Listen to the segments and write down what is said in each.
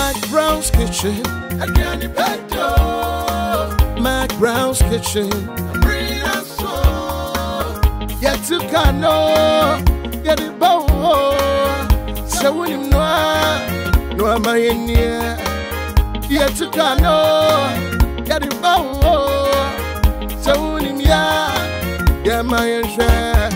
McBrown's kitchen. Again, you bet yo. McBrown's kitchen. Bring us so. Yet to cano. Get it bow. So when you know, no am I in here. Yet to cano. Get it bow. So when you know, yeah, my share.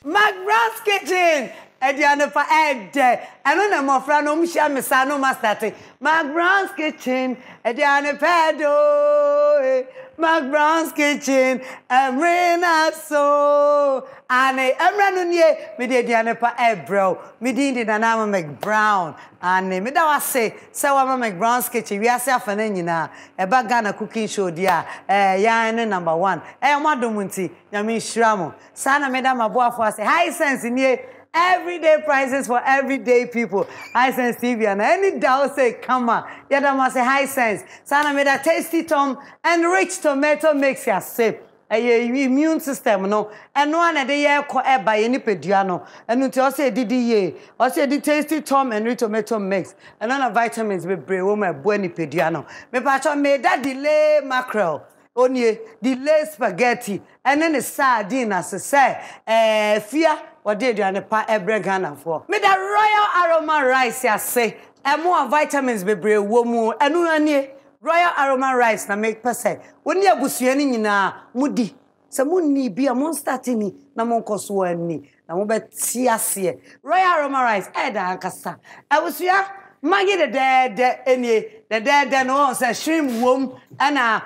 McBrown's kitchen. Ediane for egg day. I don't know more friend. No, share me son. No master. McBrown's kitchen. Ediane pedo. McBrown's kitchen. Emrena so. Ane emranunye. Me de Ediane for egg bro. Me di na na McBrown. Ane me da wa say. Say wa McBrown's kitchen. We are say afane nyina. Eba Ghana cooking show dia. Ya ne number 1. Madomunti. Nyame shiramo. Sana me da maboafo say high sense niye. Everyday prices for everyday people. High Sense TV and any doubt say come on. Yeah, must say High Sense. Sana made a tasty tom and rich tomato mix ya safe. Immune system no. And one a day ya ko by any pediano. And until say did ye. Also the tasty tom and rich tomato mix. And none of vitamins be brave woman bueni pediano. Me pacho made that delay mackerel. Only delay spaghetti. And then the sardine as I say. Fear. What did you and pa ebre Ghana for? Me the royal aroma rice ya say. And more vitamins be brave woman. And no royal aroma rice na make percent. When you busuani na mudi. Se munni bi a mon startini na mon koso ani. Na mo be tiase. Royal aroma rice da ankasa. I was ya magi the dead any the dead no say shrimp wom and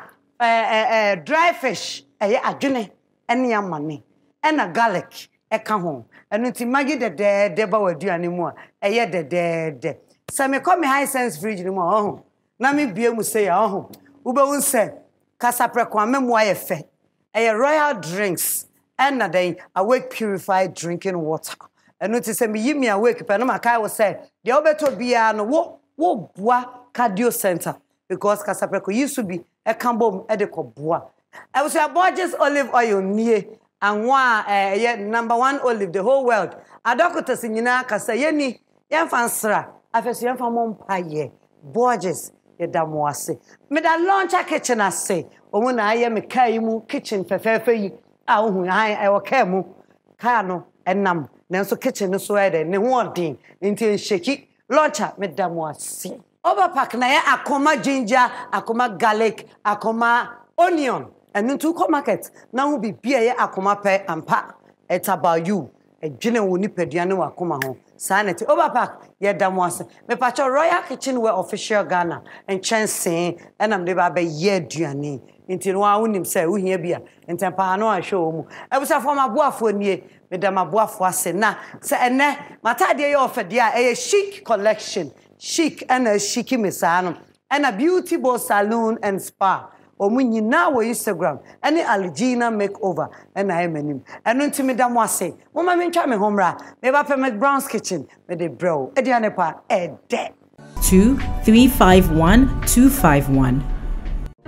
dry fish adwene ene amane and garlic eka ho enu ti magi de ba waduane mu a de se me come High Sense fridge ni mu ho na me bie mu say ya ho ube won say kasapreko amemu aye fe royal drinks and na den awake purified drinking water enu ti say me yimi awake pe no makai wo say de obeto bia no wo boa cardio center because kasapreko used to be a cambom edekobua. I was a Borges olive oil near and one number 1 olive the whole world. A doctor sinina kasa yeni yan fansra afesu yan famon paye Borges ye damwase. Me da launch a kitchen ase omo na aye me kai mu kitchen fefefe yi a ohun ai wo kai mu kai no enam nanso kitchen no so ede ne ho odin nti sheki launcher me damwase. Overpack na ya akoma ginger, akoma garlic, akoma onion. And into co market. Now will be beer akoma pe and pa. It's about you. A general wuni pediano akoma home. Sanity overpack, ye damwase. Me pacho Royal Kitchen were official Ghana and chancing and I'm the baby ye duani. Until one him say, we here beer. And tempa no I show mu. I was a former boafo near Madame Boafo say na. Say and ne, mata de offer dear a chic collection. Chic and a chicky misano and a beauty bowl salon and spa. Or when you now Instagram, any Algina makeover, and I am him. And unto me, damn say, Woman, me try me home ra. Maybe up McBrown's kitchen, with a bro, Edianepa, dead. 2351 251.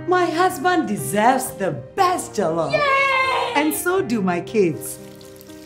My husband deserves the best jollof. Yay! And so do my kids.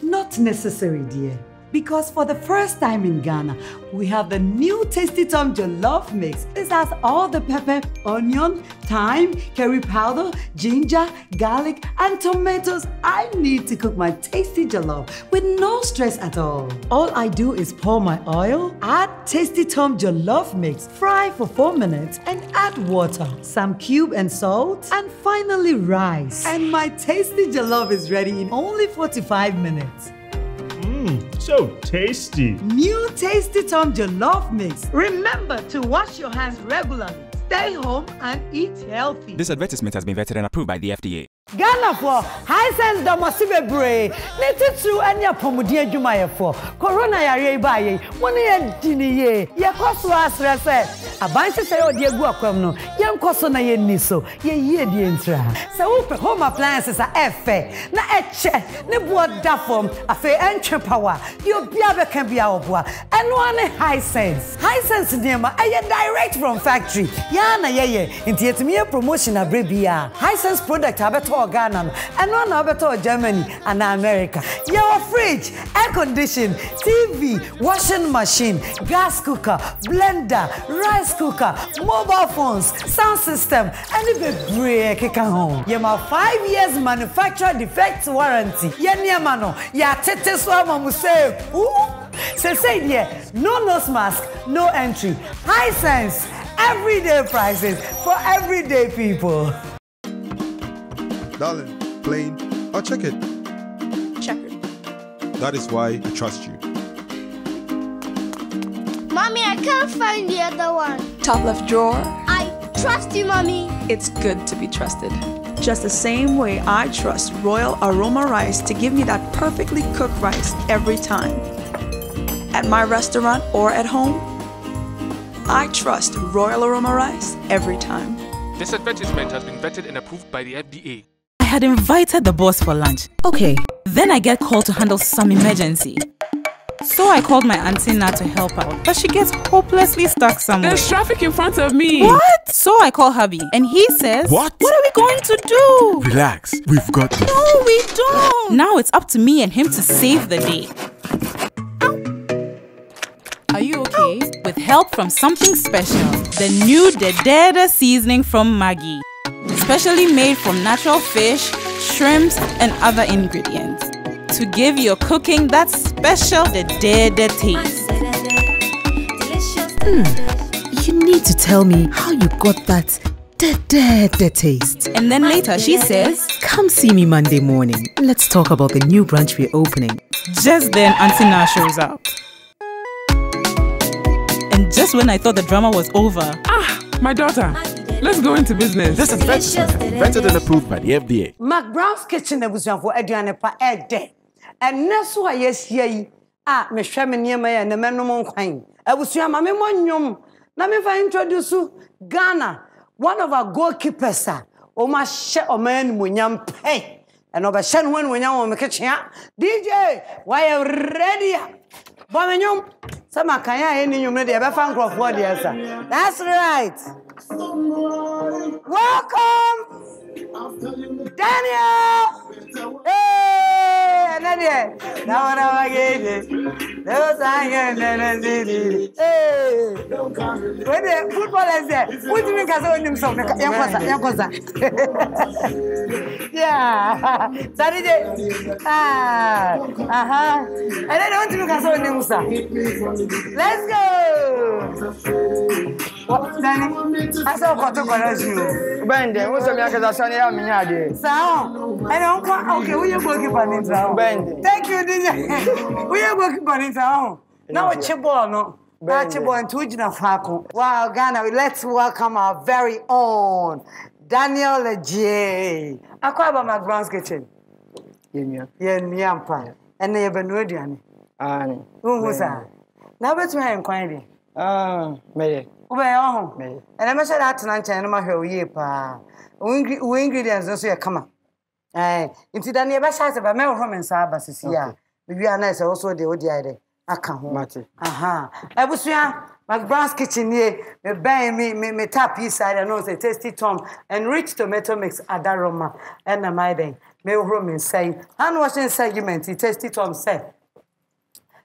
Not necessary, dear. Because for the first time in Ghana, we have the new Tasty Tom Jollof Mix. This has all the pepper, onion, thyme, curry powder, ginger, garlic, and tomatoes I need to cook my tasty jollof with no stress at all. All I do is pour my oil, add Tasty Tom Jollof Mix, fry for 4 minutes, and add water, some cube and salt, and finally rice. And my tasty jollof is ready in only 45 minutes. So tasty. New Tasty Tom Jollof Mix. Remember to wash your hands regularly. Stay home and eat healthy. This advertisement has been vetted and approved by the FDA. Ghana for High Sense domosibe bray. Neti through anya pomudi adwuma for. Corona yare baye. Money dini ye. Ye koso asre se. Abanse say odi egu akwam no. Ye nkoso na ye niso. Ye di entra. Se wo home appliances are efe. Na eche. Ne bo da form. Afe entwe power. You bia be kan bia oboa. Eno ane High Sense. High Sense niema eye direct from factory. Ya na ye. Inti yetimi promotion abre bia. High Sense product abeto Ghana and one better Germany and America. Your fridge, air condition, TV, washing machine, gas cooker, blender, rice cooker, mobile phones, sound system, and the break home. You have 5 years manufacturer defect warranty. Yenya mano, ya tete swama museo. Say yeah, no nose mask, no entry. High sense, everyday prices for everyday people. Darling, plain or check it? Check it. That is why I trust you. Mommy, I can't find the other one. Top left drawer. I trust you, Mommy. It's good to be trusted. Just the same way I trust Royal Aroma Rice to give me that perfectly cooked rice every time. At my restaurant or at home, I trust Royal Aroma Rice every time. This advertisement has been vetted and approved by the FDA. I had invited the boss for lunch. Okay, then I get called to handle some emergency. So I called my auntie Nat to help out, but she gets hopelessly stuck somewhere. There's traffic in front of me. What? So I call hubby, and he says, What? What are we going to do? Relax, we've got this. No, we don't. Now it's up to me and him to save the day. Are you okay? With help from something special. The new Dedede seasoning from Maggi. Specially made from natural fish, shrimps, and other ingredients. To give your cooking that special Dedede taste. You need to tell me how you got that Dedede taste. And then later she says, Come see me Monday morning. Let's talk about the new branch we're opening. Just then Auntie Na shows up. And just when I thought the drama was over. My daughter, let's go into business. This advertisement has been vetted and approved by the FDA. McBrown's kitchen for Adriana pa ede. And next one yes ye me hwe me niam ya na menom nkwan. Abusua ma me monyom na me fa introduce Ghana, one of our goalkeepers o ma hye o man munyam pay. And over shen when munyam o me kitchen. DJ, why you ready? Bomenyom sama kan ya eni nyom ne de be fa nkrofo de esa. That's right. Welcome, Daniel. Hey, Nadia. Now what am I getting? Those are hey. When the football is there, what do you mean? Himself, yeah. Saturday. And I don't think himself. Let's go. What, Danny? I saw what to call you. Bende, what's the matter? That's only how many are Sound. I don't want. Okay, we are working on it now. Bende. Thank you, DJ. We are working on it now. Now it's Chibol, no? Chibol and Tujina Fako. Wow, Ghana, let's welcome our very own Daniel Agyei. I call about McBrown's kitchen. Yeah, Nyampa. And they have been ready. Annie. Who was that? Now, what's my inquiry? Me. And I must say that tonight, and I'm here. We ingredients also come. Into the nearby size of a male home and Sabbath. We are nice also the ODI. I can't hold. I was McBrown's kitchen here. Me buy me tap inside and also tasty tom and rich tomato mix at aroma and a maiden. Me home and say, hand washing segment, tasty tom say.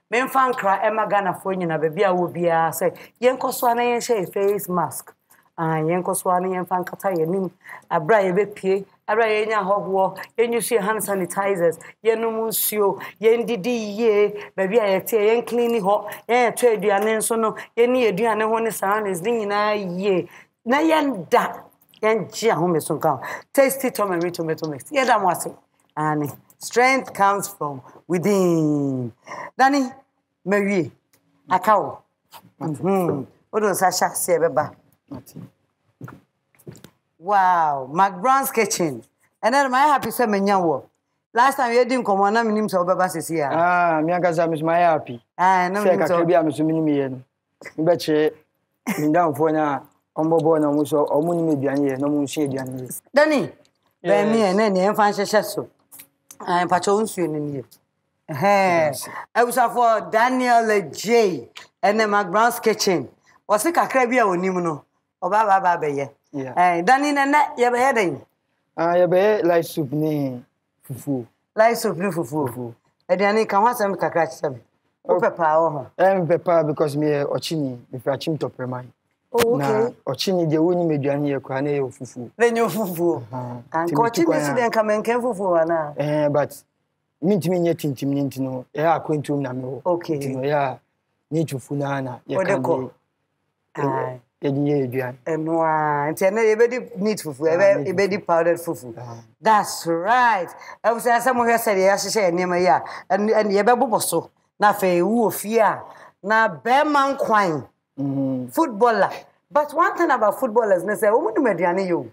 Men fan cry Emma Ghana for you na baby will be say yenko swana yen share face mask yenko swana yen fan kata yenim abra ye be pie abra ye nya hogwo yen use hand sanitizers yen no nsuo yen didi ye baby ayete yen clean ho yen to aduane nso no yen ni aduane ho ne sanis din nyina ye na yen da yen gia ho me so kan tasty tomato mix ye da mo ase ani strength comes from within. Danny, Mary, Akao. What does Sasha say about? Wow, McBrown's kitchen. And then my happy seven young. Last time you didn't come on, I'm named Sobabas here. Miagas is my happy. And no, I'm assuming but in down for now. On board no so or maybe no moon shade. Danny, then me and then you find so. I'm patron soon in you. Hey, I was for Daniel Agyei and then McBrown's kitchen. Was it a crabby or Nimuno? Or Baba, yeah. Danny and that, you're heading. You be light soup ni fufu. Light soup ni fufu. Aduane kan ho asem kakra chisem. O pepper wo ho. Pepper because me ochini, me frachim to premai. Oh, okay. Na ochini de woni meduane ye kwa na ye fufu. Na nyo fufu. An ko ochini si den kamen ken fufu wana. But mintimi nye tintim nintino. Ya akwentum na me wo. Okay. Tino ya ni fufu na ye kan. Noa, need fufu, ebedi powdered fufu. That's right. I was saying some here said yes, say near my ya, and yebebu so. Na fe wu fear, na beman kwine. Footballer. But one thing about footballers, they say, "Omu mediane you."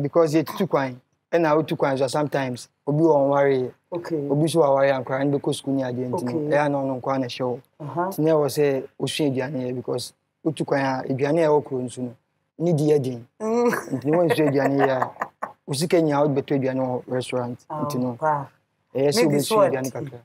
Because it's too kwine. And now too kwine so sometimes obi won worry. Okay. Obi so worry and cry and because school ni adentino. E no kwine show. Tine was say osun ediane because utukwan aduane e okro nsu no ni di edin nti won nsu aduane ya usike nya out beto aduane restaurant nti no yes we nsu aduane kakra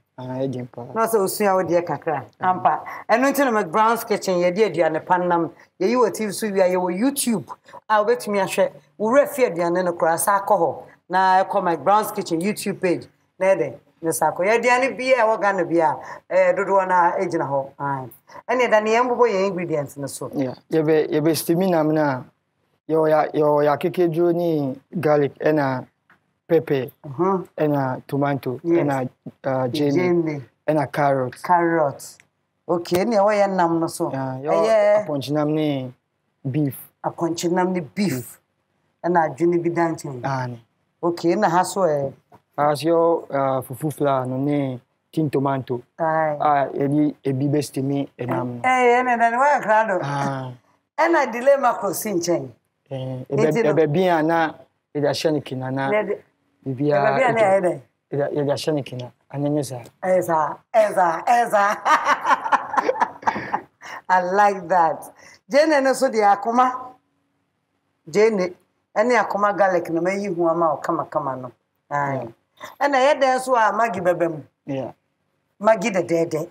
edin pa no so usu ya wode kakra ampa eno nti no McBrown's kitchen ye di aduane pannam ye yi wo TV so wi ye wo YouTube obetumi ahwe wo refi aduane no kra sa akọ na ekọ McBrown's kitchen YouTube page na ede ne sako ye aduane bia e wo ga na bia dodo na ejina ho ene da ne yembo ye ingredients no so yeah ye stamina na yo ya kekejo ni garlic ena pepper ena tomato ena jelly ena carrot okay ne wo ye nam no so aponchinam ni beef ena adwini bi dancing okay na ha so as your fufu flour no ne tin tomato edi ebi bestimi enam ene dan wa krado ena delay macro sinchen ebe bia na eda shanikina na bibia eda shanikina ananyesa eza I like that jene no so di akoma jene ene akoma garlic no mayi hu ama o kama no ena yede so a magi bebem magi de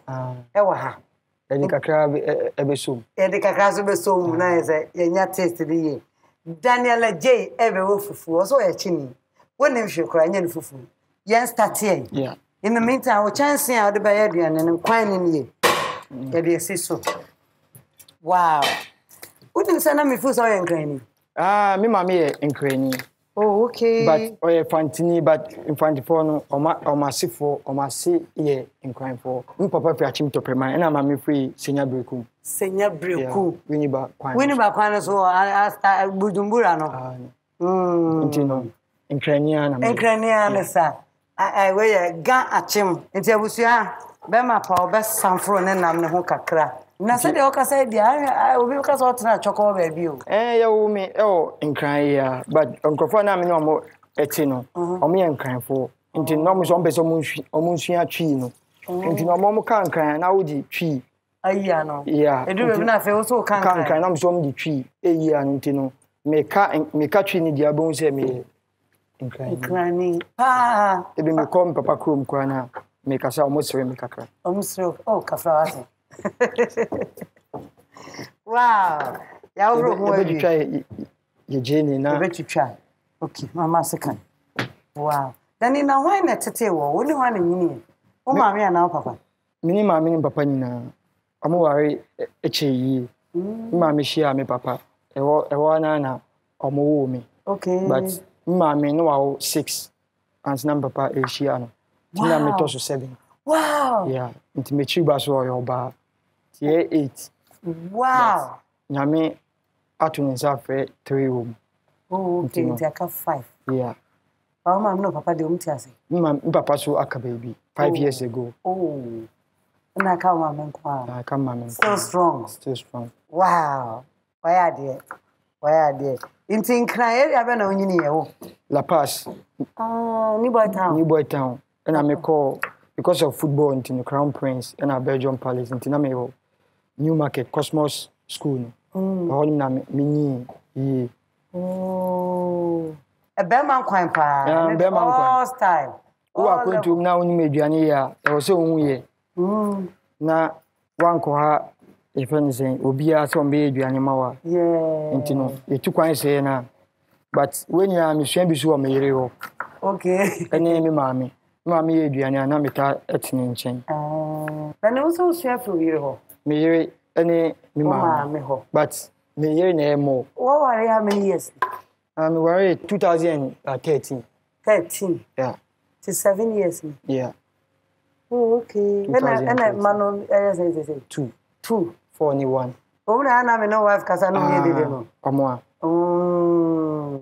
ewa ha edi kakra ebesom so besom na eze yenya taste di ye Daniel Agyei ebe wo fufu so ye chini wonim hwekura nya fufu yen start here in the meantime we chance a de baye aduane ne kwan ne ye ye de so wow wonim sana me fufu so ye nkrani me mama ye nkrani. Oh, okay. But Fantini, but in Fantifo, no, or my sifo, or my see ye in crime for. Papa Piachim to Prema, and I'm free, Senior Breku. Senior Breku. Winniba Quanas, or I Budumburano. Intino, in Cranian, sir. I wear a gun at him. Until we see Bema Paul best some fron and I'm the Hokakra. Na said the Oka said, I will be because of chocolate review. You me, in crying, but Uncle Fana, no more etino, or me and crying for. Into no more zombies or Munsia Chino. Into no more can't cry, and I would tree. Ayano. Yeah, I do not feel so can't cry. I'm some the tree, a year and Tino. Me catching the diabon say me in crying. They be me come Papa Crum Crana, make us almost make a cry. Almost oh, Cafra. Wow. Ya uro ho you try ye Jenny na. You try. Okay, mama second. Wow. Then na why na tete wo? Woni wa na nyini. O ma me na papa. Mini ma me papa nyina. Amo ware echeyi. Ma me share me papa. Ewo na omo wo me. Okay. But ma me no wa 6 and na papa e share no. Tina me to so 7. Wow. Yeah, nti me chi ba so yo ba. Tie 8. Wow. Nyame atu nsa fe 3 room. Oh, okay, nti aka 5. Yeah. Mama no papa de umti ase. Papa so aka baby 5 years ago. Oh. Na ka mama nkwa. Na ka mama. Still strong. Wow. Why are there? Inti nkran area be na onyini ye wo. La Paz. New Boy Town. And I call because of football into the Crown Prince and our Belgium Palace into Namero New Market Cosmos School. All na mini ye. Oh. A Berman Quine pa. Berman style. Who are going to now in Mediania? I was so ye. Na one coha if anything, Obia some baby animal. Yeah. Into no, you took one say na. But when you are Miss Bisu or Mayro, okay, and name me, mammy. Mammy, Adriana, and Amita at an chain. Then also share for you. May any mammy, but may hear no more. What are how many years? I'm worried 2013. 13. Yeah. To 7 years. Yeah. Oh, okay. And I man, say 2. 2. 4 and 1. Oh, I know wife because I know you didn't know.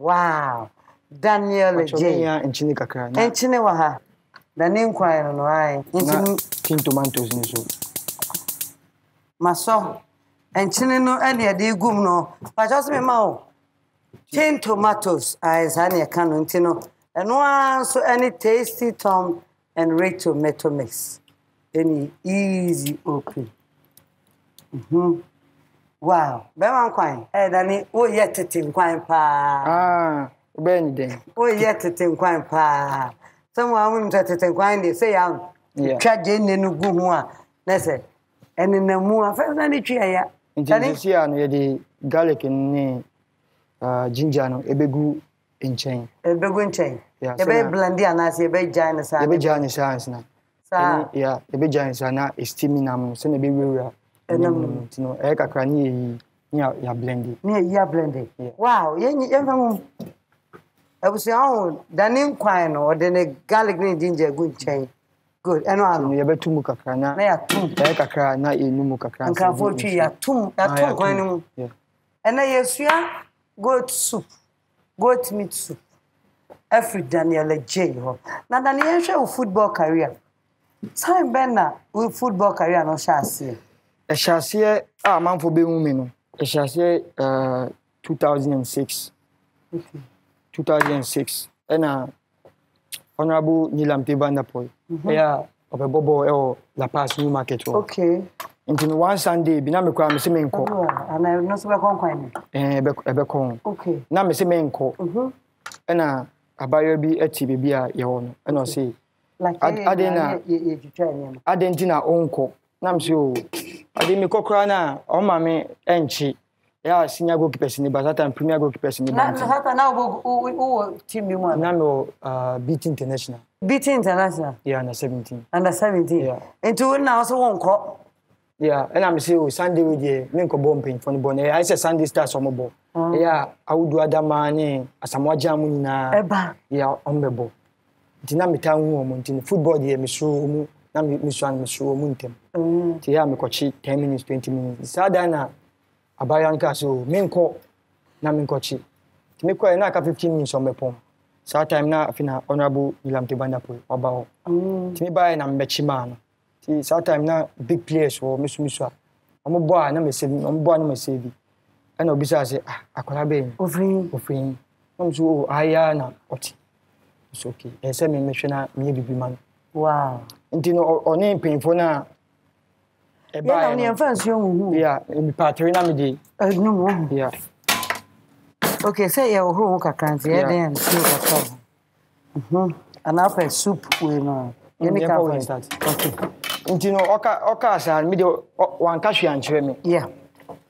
Wow. Daniel Agyei. And Chinikakra. And Chinewaha. The name choir no I. King tomatoes in so. Maso. And Chinino and ya de gumno. But just me mao. 10 tomatoes. I say canon tino. And one so any tasty tom and rate tomato mix. Any easy open. Wow. Bewan kwine. Dani o yet tin kwine pa. Ben then. O yet tin kwine pa. Someone won't tin kwine they say am. Twa je nenu gu ho a. Na say eni na mu afa na ni twa ya. Nti see an ye the garlic ni ginger no ebegu nchen. Ebegu nchen. Yeah. Ebe blend ya na say ebe jane sa. Ebe jane sa na. Sa. Yeah, ebe jane sa na steaming am so na be wura. No, I kakra ni ya blended. Ya blended. Wow, yen fam. I was saying, Daniel Quine or the garlic and ginger good chain. Good. And I you better muka krana. Na ya tum. I kakra na inu muka krana. And can for tree ya tum. Ya tum quine. Yeah. And I yesuya goat soup, goat meat soup. Every Daniel Agyei. Now Daniel show football career. Time Benna with football career no shasi. A chassis man for being women. A chassis 2006. Okay. 2006. And Honorable Nilam Tebandapoy. Yeah, of a bobo La Paz New Market. Okay. Until one Sunday, Binami Kram Semenko. And I know so conquine. Ebecon. Okay. Nam Semenko. And a buyer be a TBB, your and I say, like Adentina uncle. Nam so. I didn't make crana or mammy and she. Yeah, senior goalkeepers in the Bazata and premier goalkeepers in the Bantam. Now, team you want. Now, Beat International. Beat International? Yeah, under 17. Under 17? Yeah. And two now, so won't call. Yeah, and I'm saying Sunday with the Minko bumping from the bonnet. I said Sunday starts on mobile. Yeah, I would do other money as a more jamuna. Eba. Yeah, on the ball. Dinamita woman in football, dear Miss Room. Miss Muntem. Tia Mikochi 10 minutes, 20 minutes. Sadana Abayanka so Minko Naminkochi. Timiko and I 15 minutes on my pom. Sad time now, Fina Honorable Nilam Tebandapoy about Timiba and I'm Bechiman. Sad time now, big players for Miss Miswa. I'm a boy, I'm a saving, I'm born, I'm a saving. And Obisa say, I collaborate. Offering. I'm so Ayana. It's okay. I said, me missioner, maybe man. Wow. Until on name painful now. Yeah, I'm first young. Yeah, in Patrina Midi. No. Yeah. Okay, say your whole can't then see and after soup, we know. Any kind of that. Okay. Until Oka said, middle one cash and me. Yeah.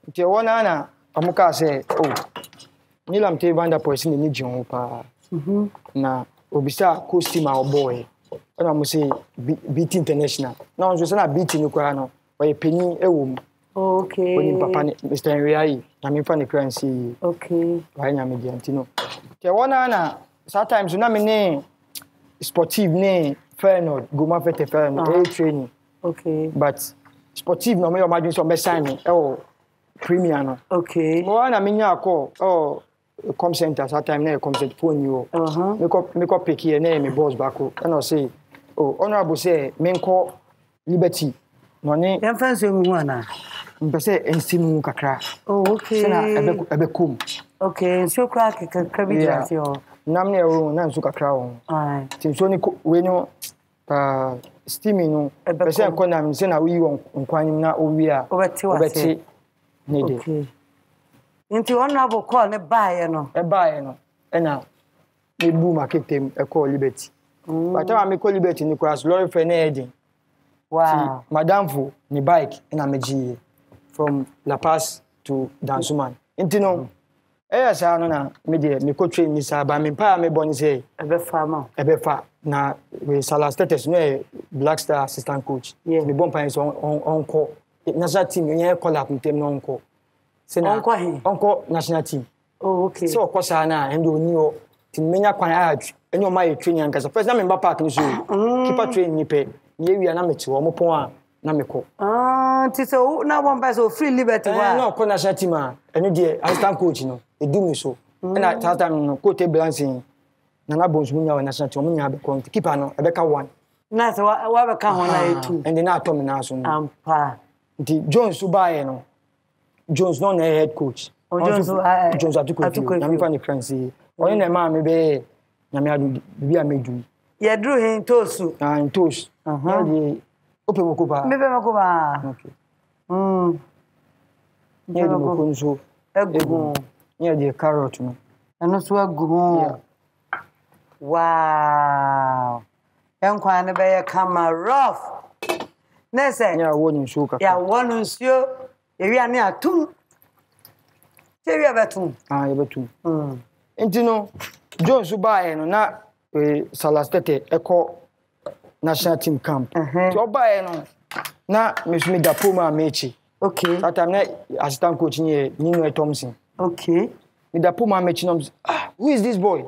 Until one Anna, Amuka say, oh, Nilam Tebandapoy in the Nijon pa. Na Obisa costume our boy. And I'm say Beat International. Now I'm just not beating you, Kurano, or a penny a woman. Okay. When Papa Mr. Henry, I'm in front of the currency. Okay. Why am I Mediantino? The one Anna, sometimes you know me name sportive name, fair note, go my fete fair note, training. Okay. But sportive no me imagine some best signing. Oh, premium. Okay. One I mean, call. Oh. Com center, sometimes never come to phone you. Make up pick here, name me boss back. And I say, oh, honorable say, men call liberty. No name. I'm fancy one. But say, and see me kakra. Oh, okay. Ebe kum. Okay, so crack a crabby. Nam near room, Nan Suka crown. Aye. Tim Sonic, we know, steaming. No, but say, I'm going to send a wee on quine now. We are over 2 needed. Into honorable call a buyer, no, and now they boom, I kicked him a call liberty. But I make call liberty in the class, Lord Fenedi. Wow, Madame Fu, ni bike, and I'm a G from La Paz to Dansuman. Intino, Yes, I know. Me de me coach me sa ba me pa me born say ebe farmer. Ebe fa na we Salah status no Black Star assistant coach. Me born pa so on call. National team you call up team no on call. Say na on call national team. Oh, okay. So of course na and oni o team menya kwan age. Any o my training and first na member park ni so. Keeper training ni pe. Ni ewia na me che o mo pon a na me ko. So na one person free liberty wa. No call national team a eno de assistant coach no. E do me so. And at that time no coach balancing. Nana bones munya national team munya be ko keeper no e be ka one. Na so wa be ka one na two. And then na to me na so. Ampa. The Jones who buy no. Jones no head coach. Jones atuko. Na me fa ni Francis. Oni na ma me be na me adu bibia medu. Ye drew him tosu. In toast. The open mokoba. Me be mokoba. Okay. Yeah, the mokonzo. Egu. Yeah, the carrot no. Eno so egu. Wow. Enkwa ne be kama rough. Nese. Yeah, wonu nsuo kaka. Yeah, wonu nsuo. Ewi ane atum. Ewi abetum. Ye betum. Enti no Jones buy no na Salah Stete eko national team camp. So buy no na me da poma mechi. Okay. That time na assistant coach ni Nino Thompson. Okay. Me da poma mechi no. Who is this boy?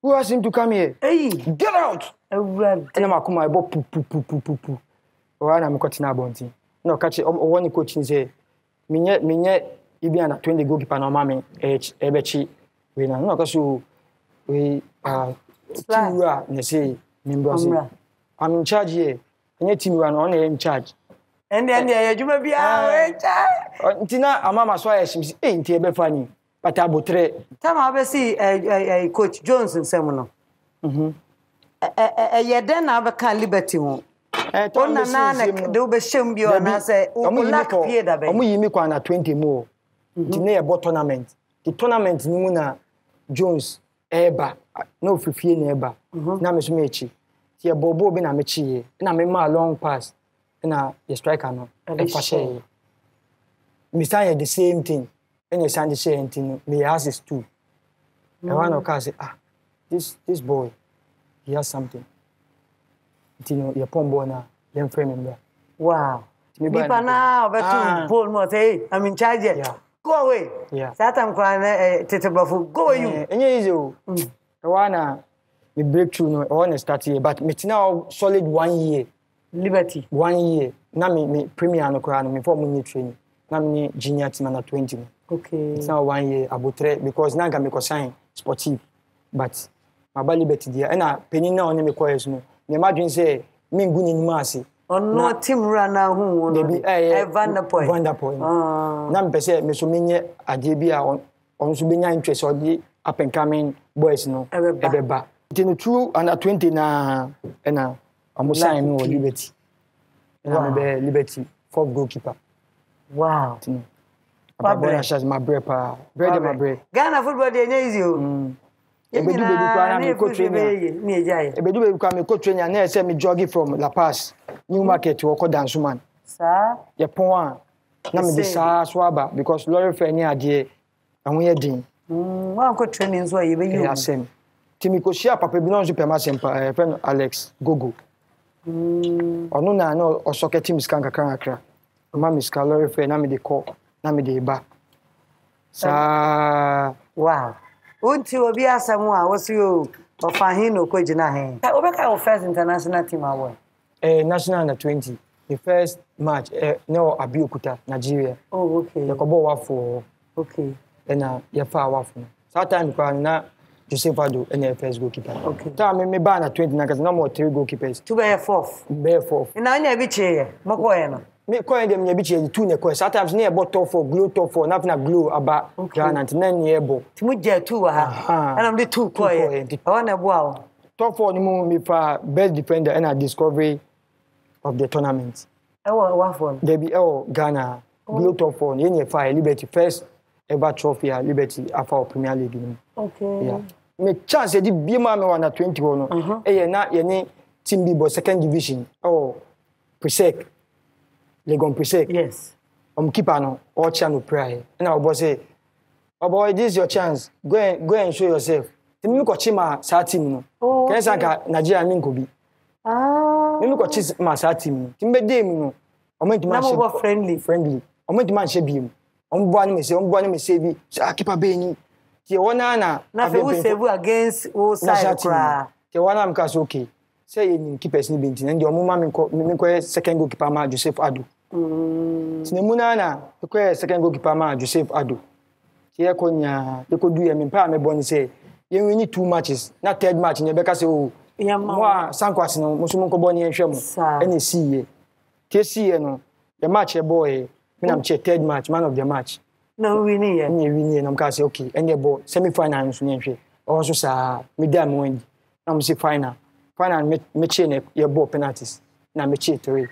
Who asked him to come here? Hey, get out. Ewurade. Na makoma ebo pu. Wana me kotina bonti. No catch one coach say menye ibi ana 20 goalkeeper na mama ebechi we na no kaso we team na say member say I'm in charge here. Any team we na in charge. And then ya juma bia we charge. Ntina amama so ayeshim say nti ebe fani but abotre. Time I see coach Jones nsem no. Ye den na be kan Liberty ho. Ona na de be shem bi ona say o lack pie da be. Omo yimi kwa na 20 more. Nti na ye tournament. The tournament ni mu na Jones eba no fifie na eba. Na me so me echi. Ti e bobo be na me chi na me ma long pass. Na the striker no e fa share. Me say the same thing. And you stand the same thing. Me ask too. I want to say this boy he has something. You know, your pombo na them frame him there. Wow. Nipa na obetu Paul mo say I'm in charge. Yeah. Go away. Yeah. Satam kwa na tete bafu. Go away you. Enye easy o. I wanna me breakthrough no I wanna start here but me now solid 1 year. Liberty. 1 year. Na me premier no kwa no me form ni training. Na me junior team na 20. Okay. It's now 1 year abotre because na ga me ko sign sportive but my Liberty there and penny na on me ko yes no. Me imagine say me ngu ni ase. No team rana hu no be Vanderpoint. Na me pese me so menye ade bi a on so benya interest or the up and coming boys no ebeba. Then through under 20 na I'm sign no Liberty. Na me be Liberty fourth goalkeeper. Wow. Papa shas my bread pa. Bread my bread. Ghana football dey easy o. Ebedu be kwa na me coach training. Me ejai. Ebedu be kwa me coach training na say me jogging from La Paz, New Market to Oko Dansuman. Sir. Ye pon a na me bisa so aba because lorry fair ni ade ahun ye din. Wa ko training so ye be you. Ya sem. Timi ko share papa bi no supermarket friend Alex Gogo. Onu na no o socket team scan kakra. Ma me scan lorry fair na me de call na me de ba. Sa wow. Unti obi asamu a wosi o ofahin no ko gina hen. Obeka o first international team award. National under 20. The first match no Abiyokuta, Nigeria. Oh okay. The kobo wa for okay. And ya fa wa for. That time kwa na Joseph Ado and first goalkeeper. Okay. Time me ba na 20 na cause no more 3 goalkeepers. Two by fourth. Be fourth. Na anya bi che moko ye no. Me ko dem nya bi che 2 na ko. Sometimes na e top for glow top for na glow aba Ghana na na e bo. Timu je 2 wa ha. And am the 2 ko ye. I want na bo a. Top 4 ni mu me for best defender and a discovery of the tournament. What for? There be Ghana glow top 4 ni fa Liberty first ever trophy at Liberty after Premier League. Okay. Yeah. Me chance e di bi ma me wa na 20 no. Na ye ni team B bo second division. Presec. Legon Presec. Yes. Keeper no all channel pray. Na obo say Oh boy, this is your chance. Go and show yourself. Timi ko chima sa team no. Kan sanka Nigeria min ko bi. Mimi ko chima sa team no. Timi be dey mu no. Omo ntima she friendly. Omo ntima she bi mu. Omo bo ani me say bi. Sa keeper be ni. Ti wona na fe we save against o side kra. Ti wona am ka so okay. Say you keepers ni binti. Ndi omo ma me ko second goalkeeper ma Joseph Ado. Tinemuna na ko second goalkeeper ma Joseph Ado. Here konya do ye me pa me born say you win 2 matches na third match nye beka say oh mo sankwase no mo so mo ko born ye hwem ene see ye see no the match e boy me na che third match man of the match no win ye nye win ye na mo ka say okay ene boy semi final so nye hwe o so sa me da mo win na mo say final me che ne ye ball penalties na me che 3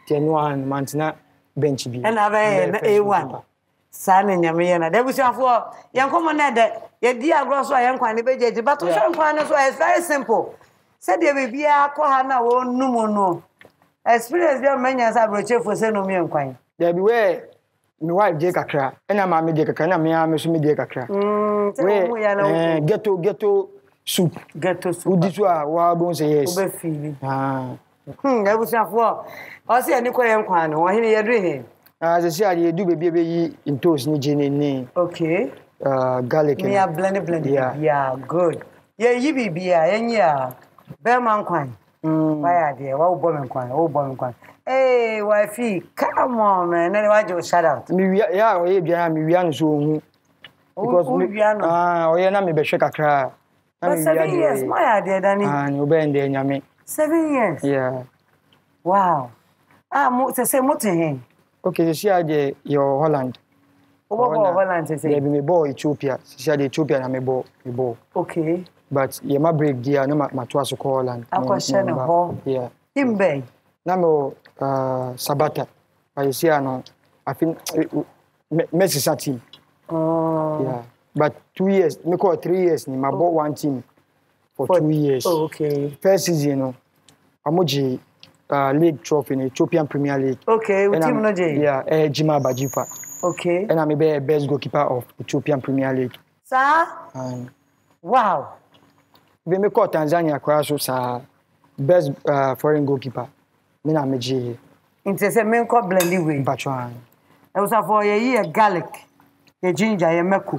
tie no an mantina bench bi and have A1 Sana nyame na debusuafo yankomo na de ye di agro so yankwan ne bejeje but so yankwan no so is very simple said de bibia ko ha na wo numu no experience bi manya sa brochefo se no yankwan there be where me wife je kakra na ma me je kakra na me so me je kakra we ghetto soup udi so a wa bon say yes obe feel debusuafo o se ani ko yankwan no wo hene ye dre he as I say, I do baby yi in toast ni jene. Okay. Garlic. Me a blend. Yeah, good. Yeah, you be yeah. Bearman kwan. Why there? What bomb kwan? Hey, wifey, come on, man. Anyway, just shout out. Me yeah, we be no so because we na me be hwe kakra. But 7 years, my idea, Danny. You be ende nyame. 7 years. Yeah. Wow. Mo say mo ten. Okay, she had your Holland. Holland say. Yeah, me ball Ethiopia. She had Ethiopia na me ball. Okay. But you ma break there no ma to aso Holland. Question ho. Yeah. Timbe. Na me Sabata. I see ano I think Messi sa team. Oh. Yeah. But 2 years, me call 3 years ni ma bought one team for 2 years. Oh, okay. First season no. Amoji league trophy in Ethiopian Premier League. Okay, with team no J. Yeah, Jima Bajifa. Okay. And I'm the best goalkeeper of Ethiopian Premier League. Sir? Wow. We me call Tanzania crash sa best foreign goalkeeper. Me na meji. Inte se men ko blending way. Batwan. E was for ye garlic. Ye ginger ye meku.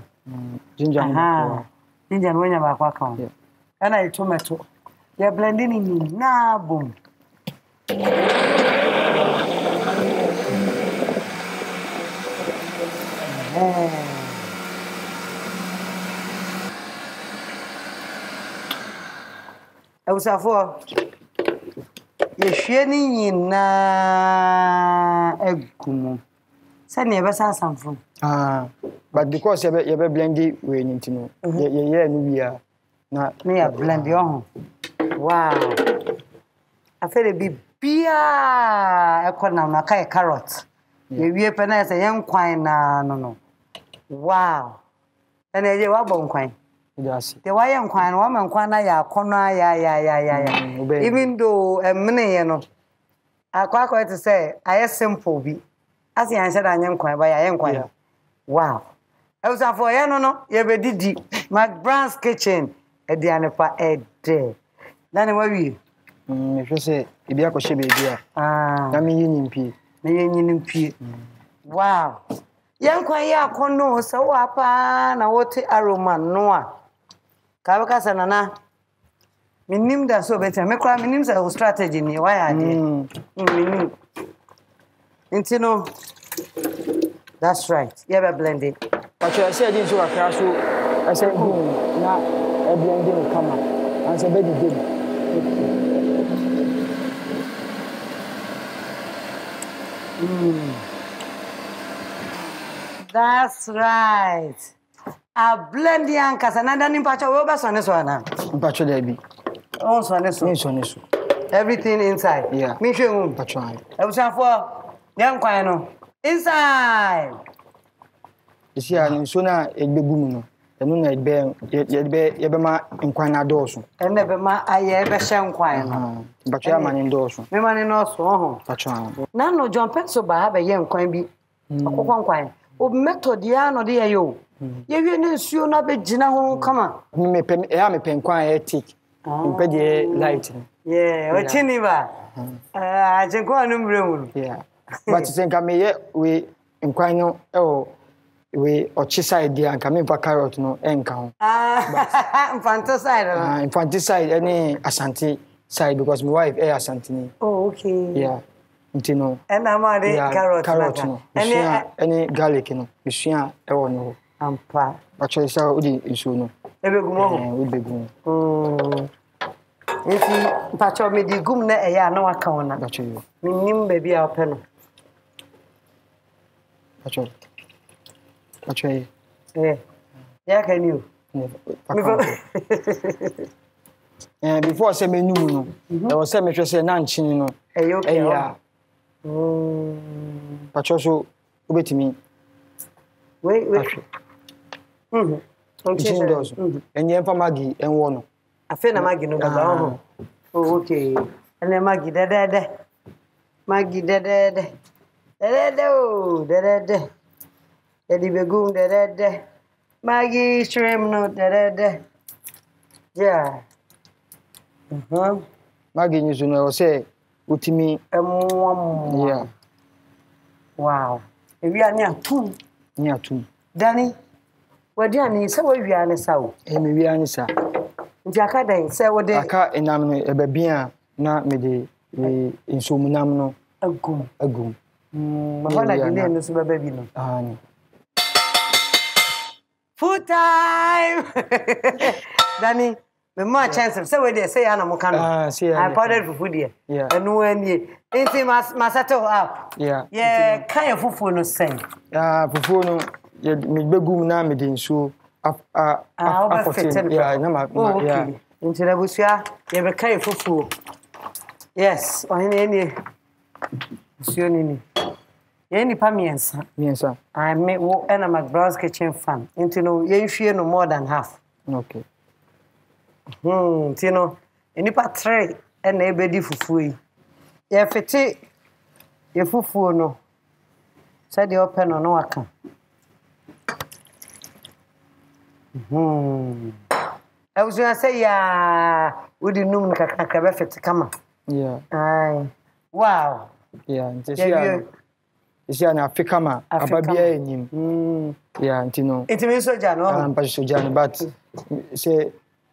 Ginger. Ginger no nya ba kwa kan. Yeah. And I tomato. Ye blending in na boom. I was for ye sheni na egum. Say never say something. But because you be blendi we need no. Ye no we are na me a blend yo. Wow. I feel be bia ekonam na kai carrot. Ye wie pe na say yen kwan na no. Wow. And ye wa bon kwan. Yes. The why yen kwan wa man kwan na ya kono ya. Even though mene ye no. Akwa to say I simple bi. As you said yen kwan ba ya yen kwan. Wow. I was for ye no ye be didi McBrown's kitchen e di anepa e de. Nani wa wi? Me say e bia ko shebe bia. Na me yin pie. Na yin pie. Wow. Yan kwan ya kono so wa pa na wote aroma no a. Ka beka sanana. Minim da so better. Me kra minim sa strategy ni why ade. Minim. Intino. That's right. You ever blend it. But you say this so akra so I say na e blending come and say be the That's right. A blend yan kasa na dani mpacho we ba so ne so na. Mpacho dey bi. Oh so ne so. Everything inside. Yeah. Me hwe mpacho an. E busa for yan kwan no. Inside. Isi an so na egbebu mu no. Enu na ye be ma nkwan na doso. Ene be ma aye be hye nkwan no. Mpacho ya mani doso. Me mani no so ho. Mpacho an. Na no John Petso ba ha be ye nkwan bi. Akokwan nkwan. O method ya no de ye yo. ye wi ne nsuo na be gina ho kama me pen kwan etic me de light yeah o chini ba je ko anu mbremu yeah but think I me we nkwan no we side dia nka me carrot no enka ho infanticide infanticide any asante side because my wife asante ni okay yeah ntino and amade carrot no any garlic no bisua no ampa actually so udi nsu no ebegum If pacho me di gum na eya na waka wona actually minnim baby a ope no actually yeah can you before say menu no there was say me say na nchini no eya pacho so obetimi wait okay does enye mfa magi enwo no afi na magi no baba oh okay ene magi dede oh dede edi begum dede magi shrimp no dede yeah magi nyu no say utimi yeah wow ebi ani atum Danny wadi ani se we wiane sawo me wiane sa nti aka dan se wo de aka enam no ebabia na me de insomunam no agum mahona gine no so baba bi no full time Danny me ma chance se we de se ya na mo kan I powdered fufu de enu ani nti masato out yeah kan fufu no sen fufu no me begum na me de nsuo yeah na ma yeah nti na busia ye be kai fufu yes ohene ni nsuo ni ye ni pa miensa I me wo na McBrown's kitchen fan nti no ye nhwie no more than half okay nti no eni pa 3 na ebedi fufu yi ye fiti ye fufu no say the open no waka I was going to say, yeah, we didn't know Kakaka kama. Yeah. Aye. Wow. Yeah, it's an Africama, a babia in him. Yeah, Antino. It means so, Jan, but say,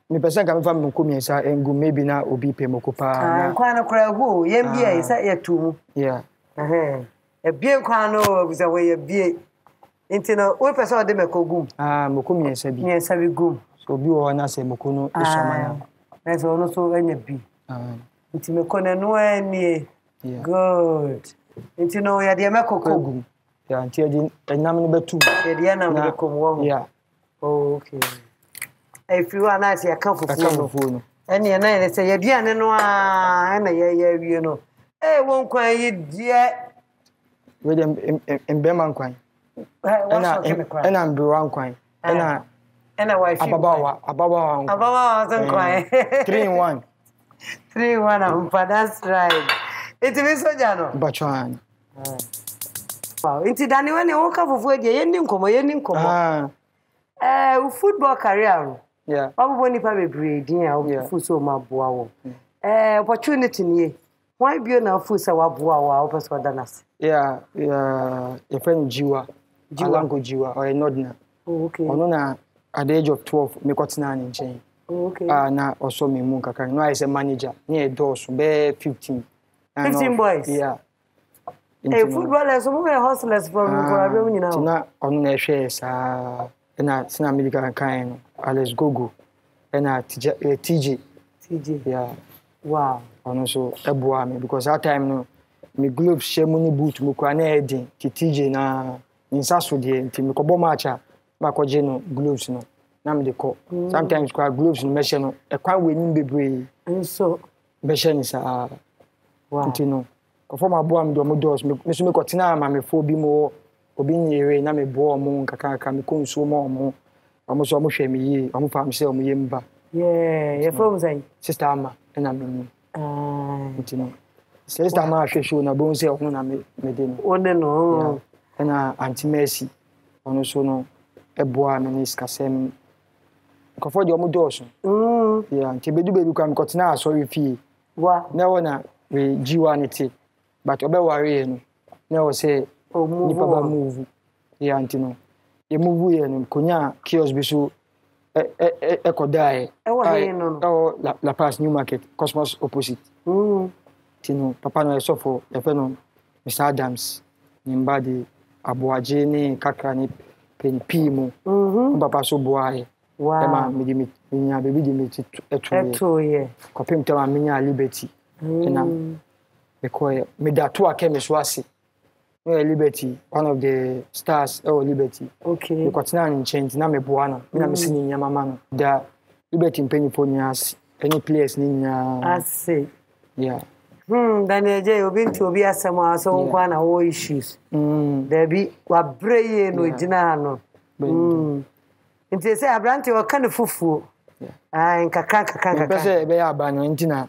me person coming from Mukumisa and go maybe now Obi Pemocopa. Quano cry who, Yembia is at your tomb. Yeah. A beer quano was away a beer. Intino, we person de mekogum. Mokumi esabi. Ni esabi gum. So bi o na se mokono esomana. Na so no so anya bi. Nti mekona no ani. Good. Intino ya de mekogum. Ya nti edi enam no betum. Ya de enam no bekom wo. Yeah. Oh, okay. If you are not ya kan fufu no. Eni na ene se ya duane no a na ya wie no. Won kwan yi die. We dem embema kwan. Ena mbirwan kwan. Ena wife. Ababawa zan kwan. 3 in 1. 3 in 1 that's right. It means so jano. Bachwan. Wow, inti Dani when you walk fufu e ye ni nkomo. Football career. Yeah. Obo nipa bebre din a fufu so maboa wo. Opportunity ni. Why bio na fufu sa waboa wo a opeso danas. Yeah, a friend Jiwa. Alango Jiwa or a Nodna. Okay. Onona at the age of 12, me got 9 in chain. Okay. Na also me munka. No, I is a manager near doors, be 15. 15 boys. Yeah. Footballers, some of hustlers from Korabe, you know. Na on the shares, and a Sina American kind, Alice Gogo, and a TJ. Yeah. Wow. And also a boame because that time no. Me gloves share money boot mo kwa na edin ti TJ na insaso de nti me kobo matcha ma ko je no gloves no na me de ko sometimes kwa gloves no measure no e kwa we nim bebre so measure ni sa nti no ko for ma bo am do mo dos me so me ko tina ma me fo bi mo obi nyere na me bo mo nkaka me ko nso mo so mo hwe me yi mo fa me se mo yemba yeah from say sister ama na me nti no sister ma show na bon say onu na me dey no one no na anti Mercy onu so no eboa me ni skasem nkofo de omo doso yeah nti bedu bedu kwa mkotena asori fie wa na wona we jiwa niti but obe ware no na wo say ni papa move yeah nti no ye move ye no konya kiosk bi so kodai la pass new market Cosmos opposite tino papa no so for e fe no Mr. Adams nimba de aboaje ni kakra ni penpi mu papa so boae ema me di nya baby di me eto ye kopim tema me nya liberty na me ko me da to akeme so ase no liberty one of the stars liberty okay me kotina ni change na me boa no me na me sini nya mama no da liberty mpenifo ni as any place ni nya ase yeah Daniel Agyei obi obi asema aso nkwa na wo issues there be wa breye no gina no nti say abrante o kan fufuo nkaka pese be ya aba no nti na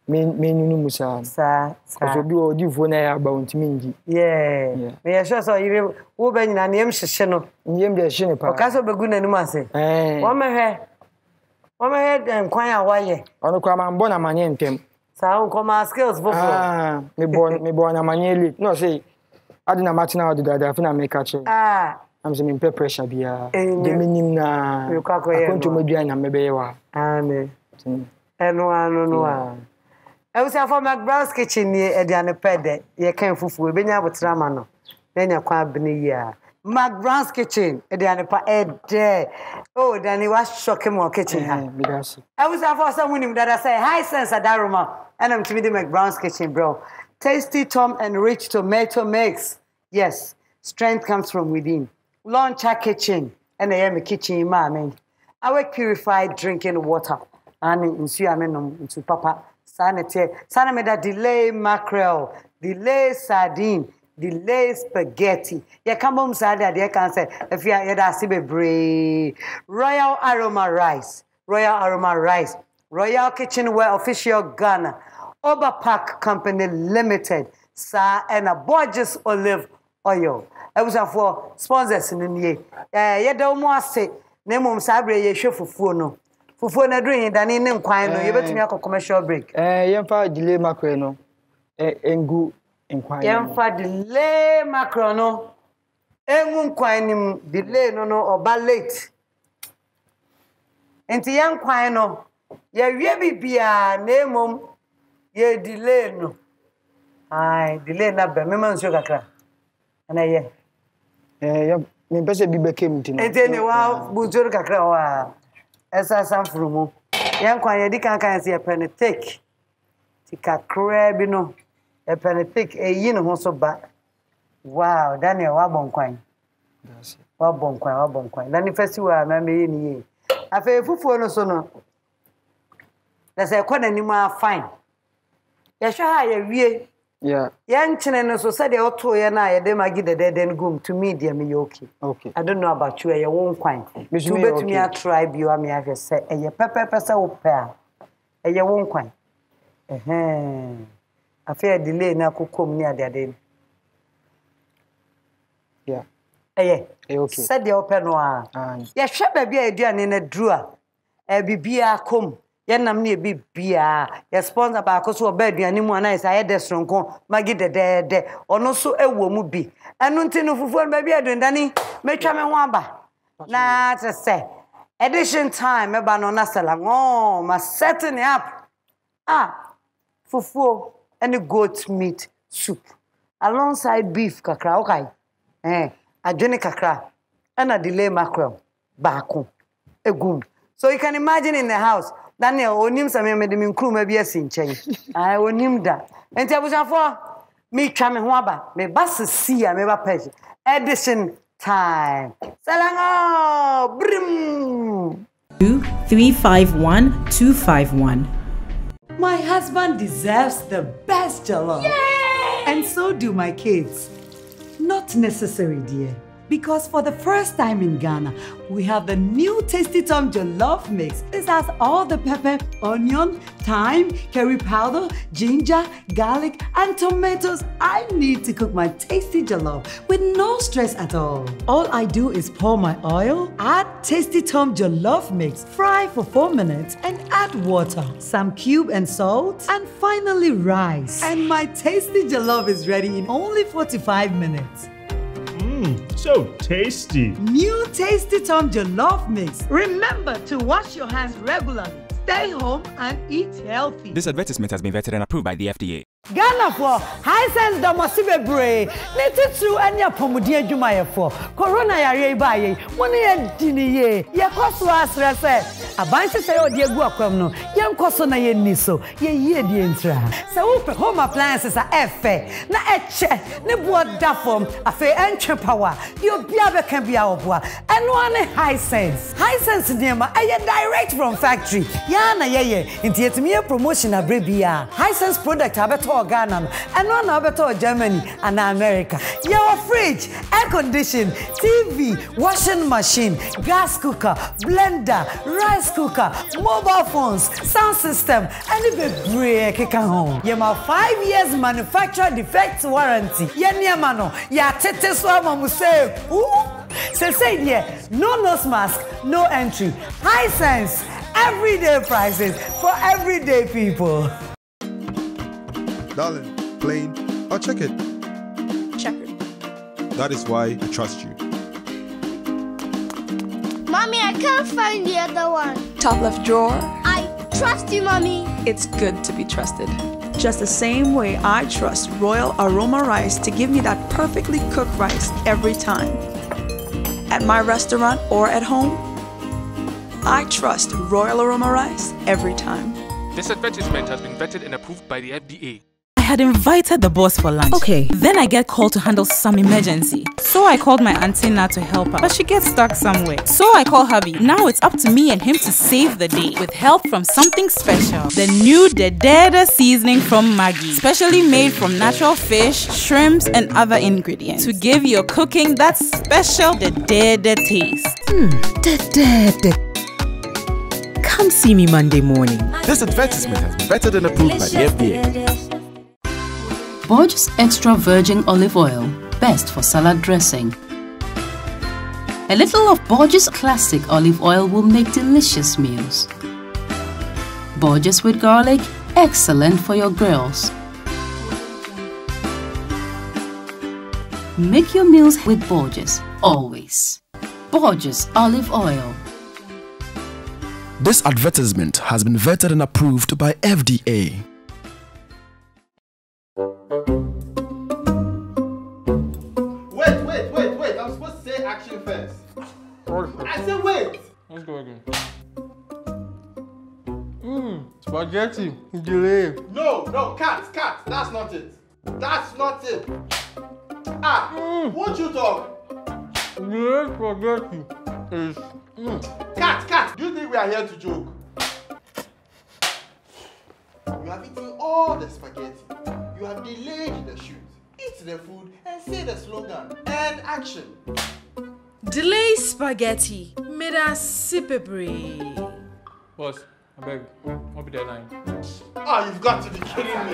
me nunu musa sa so bi o di fo na ya aba ntimi ngi me ya sure so yire wo ba nyina ne yemhyehye no yem de hye ne pa o ka so begu nanim ase wo mehwe nkwan a waye ono kwa ma mbona manye ntem sa on koma skills bofo me born na manyeli no say adina matina odi dada fina make catch am say me pressure bia de minim na akonto madua na mebe wa amen eno no I was for McBrown's kitchen near Ediane Pede, ye came fufu, benya botrama no. Then ya kwa bini ya. McBrown's kitchen, Ediane pa ede. Oh, then he was shocking more kitchen. I was for someone that I say, hi sense adaruma. And I'm to me the McBrown's kitchen, bro. Tasty, Tom, and rich tomato mix. Yes, strength comes from within. Launch our kitchen, and I am a kitchen, mommy. Our purified drinking water. And in Suyamen into Papa. Sana me da delay mackerel, delay sardine, delay spaghetti. Ya kama msaada de kan say if ya da sibe bre. Royal aroma rice, Royal Kitchenware official Ghana, Oberpack Company Limited, sa and a gorgeous olive oil. I was for sponsors in ye. Ya da mo ase na mum sabre ye hwefufuo no. Fufu na drink than in nkwan no yebetumi akọ commercial break yemfa delay macro no engu nkwan yemfa delay macro no engu nkwan nim delay no oba late enti yan nkwan no ye wie bibia na emom ye delay no ai delay na be me man so kakra ana ye me pese bi bekem ti no enti ne wa bujor kakra wa esa sanfrumu yankwan ye di kan say e penetek ti kakra bi no e penetek eyi ne ho so ba wow Daniel wa bonkwan wa bonkwan na ni festival na me yi ni ye afa fufuo no so no na say kwa nanim a fine ye hwa ha ye wie yan chine no so said the auto ye na ye de magi den gum to me dear me okay I don't know about you ye won kwan to bet me a try bi wa me a say ye pepper say wo pa ye won kwan afia delay na kokom ni ade okay said the open no a ye hwe ba bia aduane na dru a bibia kom yenam ne bibia ye sponsor ba akoso oba aduane mu ana isa ye desronko magi de ono so ewo mu bi enu nti no fufu ba bia dundani metwa me ho aba na to say edition time eba no na sala ma setting up fufu and goat meat soup alongside beef kakra okay adwene kakra and a delay mackerel baako egum so you can imagine in the house Daniel onim same me de me nkruma bi asinchen ai onim da enti abusafo me twa me ho aba me basisi a me ba page edition time salango brim 2351 251. My husband deserves the best jollof. Yay! And so do my kids. Not necessary, dear. Because for the first time in Ghana, we have the new Tasty Tom Jollof Mix. This has all the pepper, onion, thyme, curry powder, ginger, garlic, and tomatoes I need to cook my tasty jollof with no stress at all. All I do is pour my oil, add Tasty Tom Jollof Mix, fry for 4 minutes, and add water, some cube and salt, and finally rice. And my tasty jollof is ready in only 45 minutes. So tasty. New Tasty Tom Jollof Mix. Remember to wash your hands regularly. Stay home and eat healthy. This advertisement has been vetted and approved by the FDA. Ghana for high sense domosibe bray. Netitru anya pomudi adwumaye for. Corona yare baye. Woni ye diniye. Ye koso asrese. Abanse say odi egu akwam no. Ye nkoso na ye niso. Ye yie di entra. Se wo home appliances a efe. Na eche. Ne bo da form. Afe entwe power. Di obi abeka bia oboa. Eno ane high sense. High sense niema eye direct from factory. Ya na ye. Nti etimi promotion abrebia. High sense product abeto Ghana and one over Germany and America. Your fridge, air condition, TV, washing machine, gas cooker, blender, rice cooker, mobile phones, sound system, and even break home. You have 5 years manufacturer defect warranty. Mano, ya tete swama muse. Say yeah, no nose mask, no entry. High sense, everyday prices for everyday people. Darling, plain or check it? Checkered. That is why I trust you. Mommy, I can't find the other one. Top left drawer. I trust you, Mommy. It's good to be trusted. Just the same way I trust Royal Aroma Rice to give me that perfectly cooked rice every time. At my restaurant or at home, I trust Royal Aroma Rice every time. This advertisement has been vetted and approved by the FDA. I had invited the boss for lunch. Okay. Then I get called to handle some emergency. So I called my auntie Na to help her, but she gets stuck somewhere. So I call hubby. Now it's up to me and him to save the day with help from something special. The new Dedede seasoning from Maggi. Specially made from natural fish, shrimps, and other ingredients to give your cooking that special Dedede taste. Dedede. Come see me Monday morning. This advertisement has been vetted and approved by the FDA. Borges Extra Virgin Olive Oil, best for salad dressing. A little of Borges Classic Olive Oil will make delicious meals. Borges with garlic, excellent for your grills. Make your meals with Borges, always. Borges Olive Oil. This advertisement has been vetted and approved by FDA. Wait. I'm supposed to say action first. I said wait. Let's go again. Spaghetti. Delay. No, cat. That's not it. Won't you talk? Delay spaghetti is... Cat. Do you think we are here to joke? You have eaten all the spaghetti. You have delayed the shoot. Eat the food and say the slogan. And action. Delay spaghetti. Made a sipebre. Boss, I beg. I'll be there 9. Oh, you've got to be kidding me.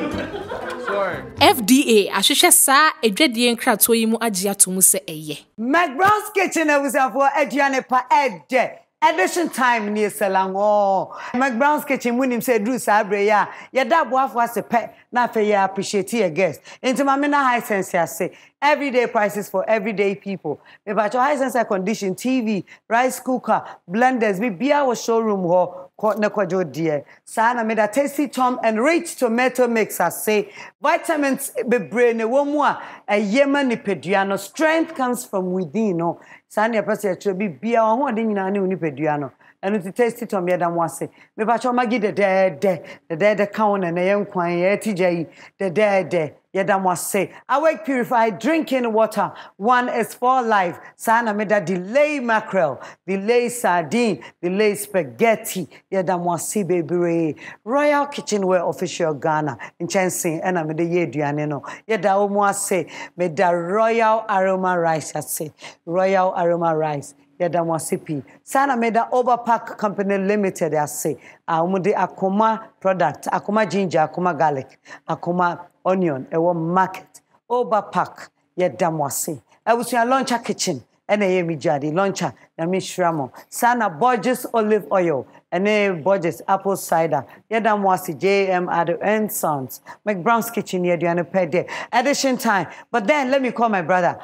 Sorry. FDA, ahwehwe saa edwadie nkrato yi mu agye atomu se eye. McBrown's kitchen was for aduane pa ede. Edition time near Selango. McBrown's kitchen winning said Drew Sabre ya. Ya that boy was a pet. Na fe ya appreciate your guest. Into my mina high sense ya say everyday prices for everyday people. Me ba high sense condition TV, rice cooker, blenders, be beer was showroom ho. Nekwajo dear. Sana made a tasty Tom and rich tomato mix as say vitamins be brain womwa a Yemen pediano. Strength comes from within. No, Sana person be beer on one thing in a new pediano. and it's tasty to me than once. Me pacho magi the dead count and the young quine, TJ, the dead. Yedam say, awake purified drinking water. One is for life. Sana made that delay mackerel, delay sardine, delay spaghetti. Yedam say, baby, Royal Kitchenware official Ghana in Chancing, and I made the ye dianeno. Yedam say, made the Royal Aroma Rice. I say, Royal Aroma Rice. Yedam sipi. Sana made the Overpack Company Limited. I say, the Akuma product, Akuma ginger, Akuma garlic, Akuma onion, a market, Overpack, Yedamwasi. I was your launcher kitchen, and a yemi jadi, launcher, and Miss Shramo. Sana Borges olive oil, and a Borges apple cider, Yedamwasi, JM and Sons, McBrown's kitchen, Yediana per day. Addition time. But then let me call my brother.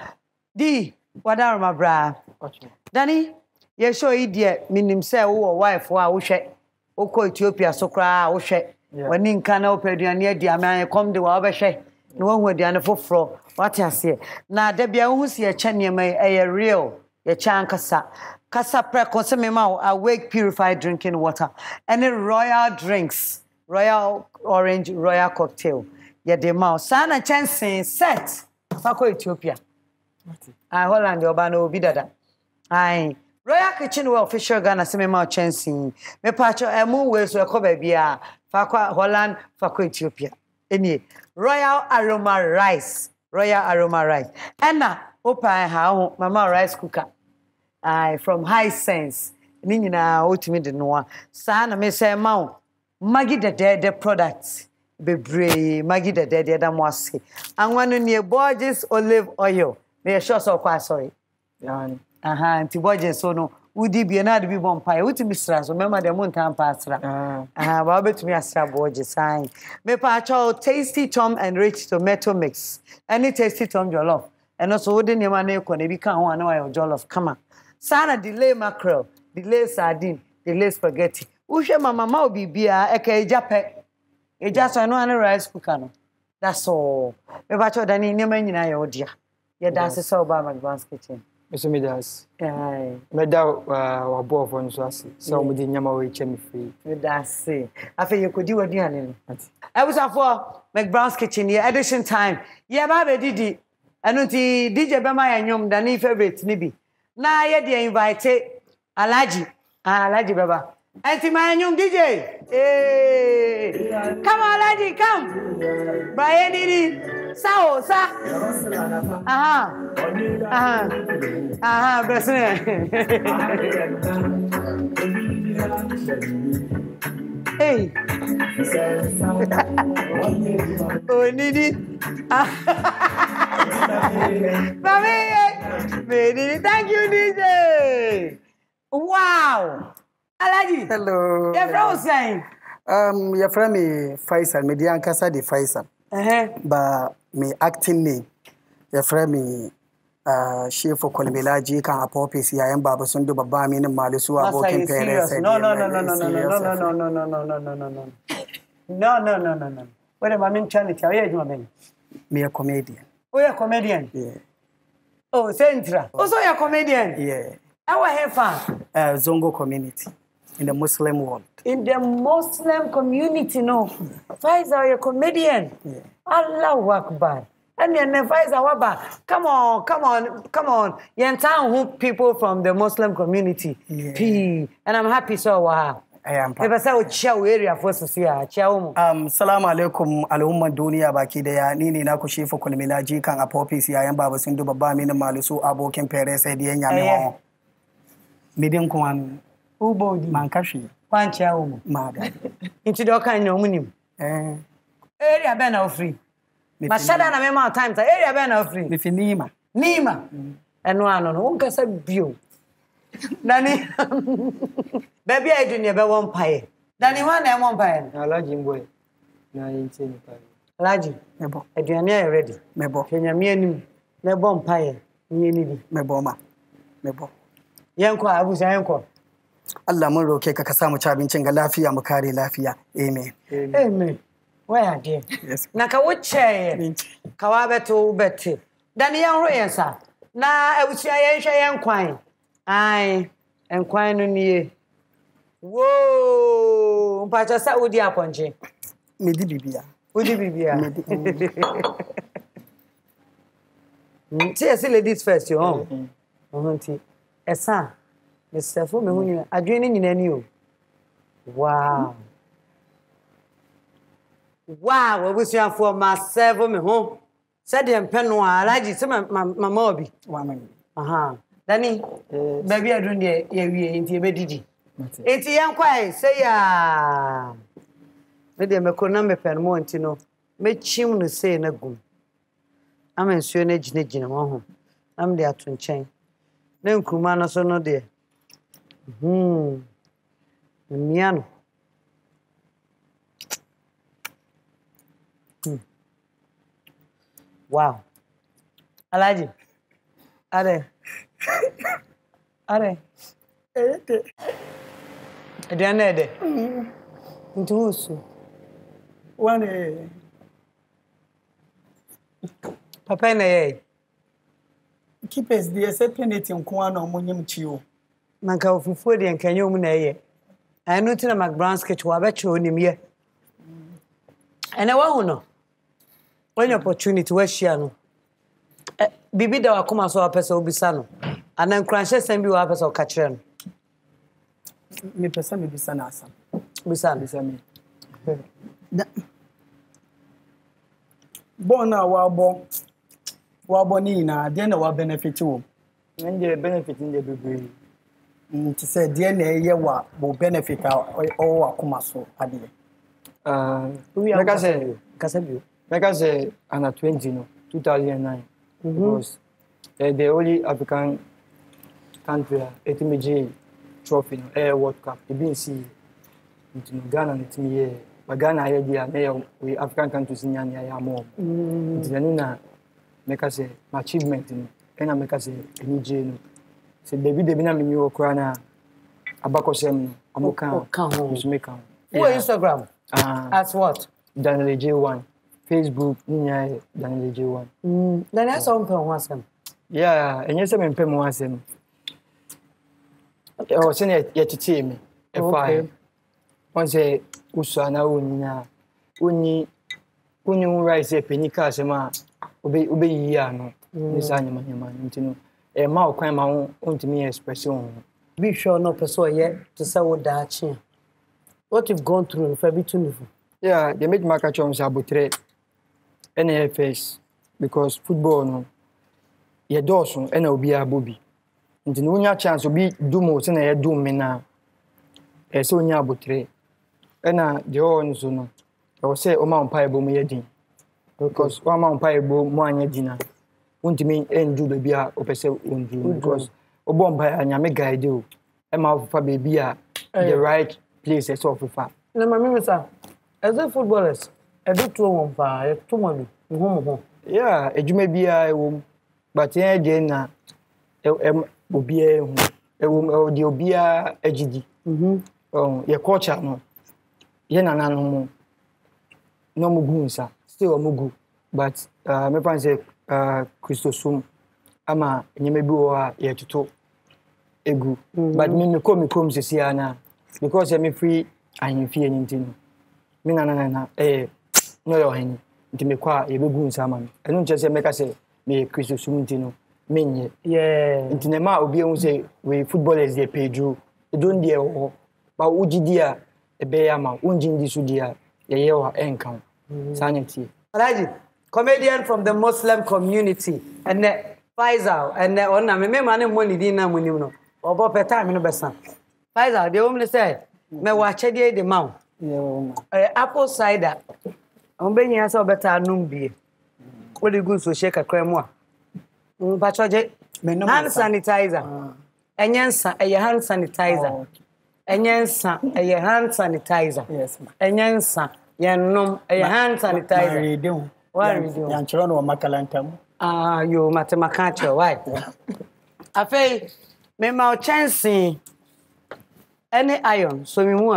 D, what are my bra? Danny, you show idiot, meaning say, oh, wife, wow, shake. Oko Ethiopia so cry, oh, shake. When in Cano Pediania, Diamant, come to our shake. No one would the for floor. What I say. Now, Debia, who's your chanya may a real, your chan casa. Casa pre consume awake purified drinking water. Any royal drinks, royal orange, royal cocktail. Yet the mouse, Sana chancing set. Fako Ethiopia. Holland, Obano, Bidada. Aye. Royal Kitchenware official Ghana Semema Chancing. Me pacho emu we so ekobe bia. Fakwa Holland, Fako Ethiopia. Any Royal Aroma Rice. Royal Aroma Rice. Enna opa ha mama rice cooker. Aye, from High Sense. Ni nyina otimi de noa. Sa na me say ma Maggi the products. Bebre Maggi the da mo ase. Anwanu ne Borges olive oil. Me sure so kwa sorry. Yani anti Borges so no udi bi na de bi bompa uti misra so mema de mon tan pa asra ba betumi asra Borges sign me pa cho tasty tom and rich tomato mix any tasty tom jollof and also wodi ne ma na ekọ na bi kan ho na wa jollof kama sana delay mackerel delay sardine delay spaghetti uhwe mama obi bia eka eja so no an rice cooker no that's all me pa cho dani ne ma nyina ye odia ye dance so ba McBrown's kitchen. Mr. Midas. Aye. Medal wa bo for nso ase. So mo di nyama we chemi free. That's it. Afa you could do aduane no. I was for McBrown's kitchen here edition time. Yeah ba be didi. Anu ti DJ be ma yanyom da ni favorite ni bi. Na ye dey invite Alaji. Alaji baba. Anti ma yanyom DJ. Come on Alaji, come. Brian didi. Sa. Brasile. Hey. Oh, Nini. Mami. Thank you, DJ. Wow. Alaji. Hello. Your friend was saying. Your friend me Faisal. Me di ankasa di Faisal. But me acting name. Your friend me chef for Kolmelaji kan apopis ya yan baba sun duba ba mi nin malisu abokin pere sai no what am I mean channel tell you man me a comedian. Oh, you're a comedian? Yeah. Oh, Centra. Also you're a comedian? Yeah. Our hefa Zongo community in the Muslim world. In the Muslim community, no. Faisal, you're a comedian. Yeah. Allahu Akbar. And then Faisal Waba. Come on. You're town people from the Muslim community. Yeah. P. And I'm happy so wow. I am. If I say area for Sosia, Salamu alaikum al'umman duniya baki daya ni ne naku shefu Kolmelaji kan apopis yayan baba sun duba ba mini malusu abokin pere sai diyan ya mewa. Midin kuma ubodi man kashi. Pancha umu. Maga. Into the kind no munim. Area be na free. Mashada na mema times area be na free. Mifi Nima. Eno ano no won kasa bio. Dani baby I do never one pie. Dani one and one pie. Alaji boy. Na yinti ni pie. Alaji. Mebo. Aduane ready. Mebo. Kenya mienu. Mebo pie. Ni bi. Mebo ma. Mebo. Yanko abusa yanko. Allah mun roke ka samu ci abincin ga lafiya mu kare lafiya. Amen. Amen. Where dear? Yes. Na ka wuce ka wa beto bete. Dani yan ro yensa. Na abusia yen hwe yen kwan. Ai, enkwan no nie. Whoa, mpacha sa udi aponje. Medi bibia. Udi bibia. See ladies first you home. Ohunti. Esa. Mr. Fo me hu adwene nyina ni o. Wow. Wow, obusia for myself me hu. Said dem peno alaji se mama obi. Wa man. Aha. Dani, baby adun de ye wie nti e bedidi. Enti yan kwai say ya. Me de me kona me pen mo nti no. Me chim no say na gum. Amensuo na gina mo ho. Am de ato nchen. Na nkruma no so no de. Miano. Wow. Alaji. Are. Ediane. Ntusu. One. Papa na ye. Keepers the separate nko ana omonyem chiwo. Manka ofufuo de nkanye omu na ye. Anu tina McBrown's kitchen wa beche onim ye. Ene wa hu no. When opportunity we share no. Bibi da wakoma so apesa obisa no. Ana nkranhye sem bi wa apesa okakire no. Me pesa me bisa na asam. Bisa me. Bona wa bo ni na de na wa benefit wo. Nje benefit nje bebre. Nti se de na ye wa bo benefit o wakoma so ade. Like I say, under 20, no, 2009, because the only African country, ATMJ trophy, Air World Cup, the BNC, Ghana, it's me, but Ghana, we African countries in Yanya more. It's the Nuna, make us say, my achievement, and I make us say, NJ, say, baby, the Binam in your Krana, Abakosem, Amokan, Jamaica. Who Instagram? As what? Daniel Agyei Facebook, Daniel Agyei. Then I saw him once. Yeah, and yes, I'm paying once. I was saying yet to see me. If I once a Usana Uni rise a penny casema, obey Yano, Miss Animan, a mouth crime on to me expression. Be sure no person yet to say what that. What you've gone through in Fabian. Yeah, they made my catch on Sabotre. NFS because football no ye doso e na obi abobi nti no nya chance obi do mo se na ye do me na e se onya abotre e na de on so no e wo se o ma mpa ebo mo ye din because o ma mpa ebo mo anya dina untimi endu be bia o pese undu because o bomba anya me guide o e ma ofa be bia the right place e so ofa na mama me sa as a footballers edu to won pa e to mo mo yeah ejuma bia e wo but e de na obi e hu e wo de obi a agidi ye culture no ye nananom mo no mugunsa still omugu but me fan say Christosum ama nyeme bi wo a ye tuto egu but me kom sisi ana because me free ahemfie nyintino me na no yo hen nti me kwa ye begu nsama me enu nche se meka se me Christosum ntino menye nti ne ma obi ehun se we footballers dey Pedro e don dey ho ba ugidi a ebe ya ma unjindi su dia ye wa enkan sanity Alhaji comedian from the Muslim community and Faisal and ona me man money din na munim no obo peta me no besa Faisal dey home say me wa chede dey ma apple cider on benya say obeta num bie o dey good so shake akra mu a patroje hand sanitizer enyensa hand sanitizer enyensa hand sanitizer yes ma enyensa yennom hand sanitizer reading yan chiro no makalanta mu yo matemaka cho why afei me ma chance any iron so me hu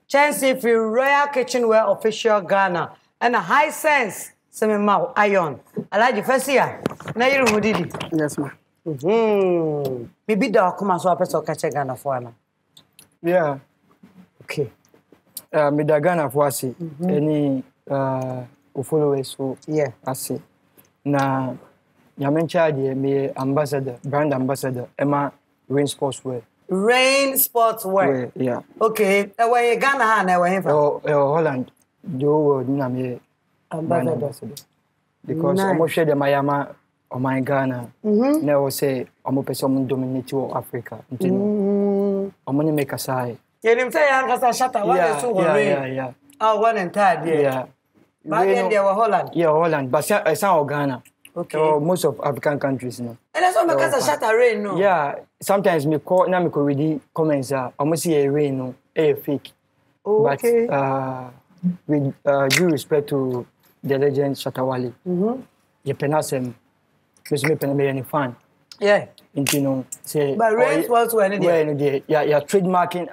chance for Royal Kitchenware official Ghana and a high sense so me ma iron Alhaji Fasia na yiru hudidi yes ma Bibi da kuma so apeso ka che Ghana for na. Yeah. Okay. Me da Ghana for ase. Any followers so yeah. Ase. Na nyame charge me ambassador, brand ambassador, Emma Rain Sportswear. Rain Sportswear. Yeah. Okay. Where Ghana ha na where Holland. Do world na me ambassador. Because almost share the Miami or my Ghana. Never say I'm person dominate Africa. I'm gonna make a side. You didn't say I'm gonna shut up. Yeah. Oh, one and third, yeah. But then there were Holland. Yeah, Holland. But I sound Ghana. Okay. Most of African countries, no. And that's why because I shut a rain, no. Yeah. Sometimes me call now me could read comments. Almost see a rain, no, a fake. Okay. But with due respect to the legend Shatawale, you pronounce him. Because me pen be any fan. Yeah. You know, say. But Rain Sportswear, yeah, trademarking.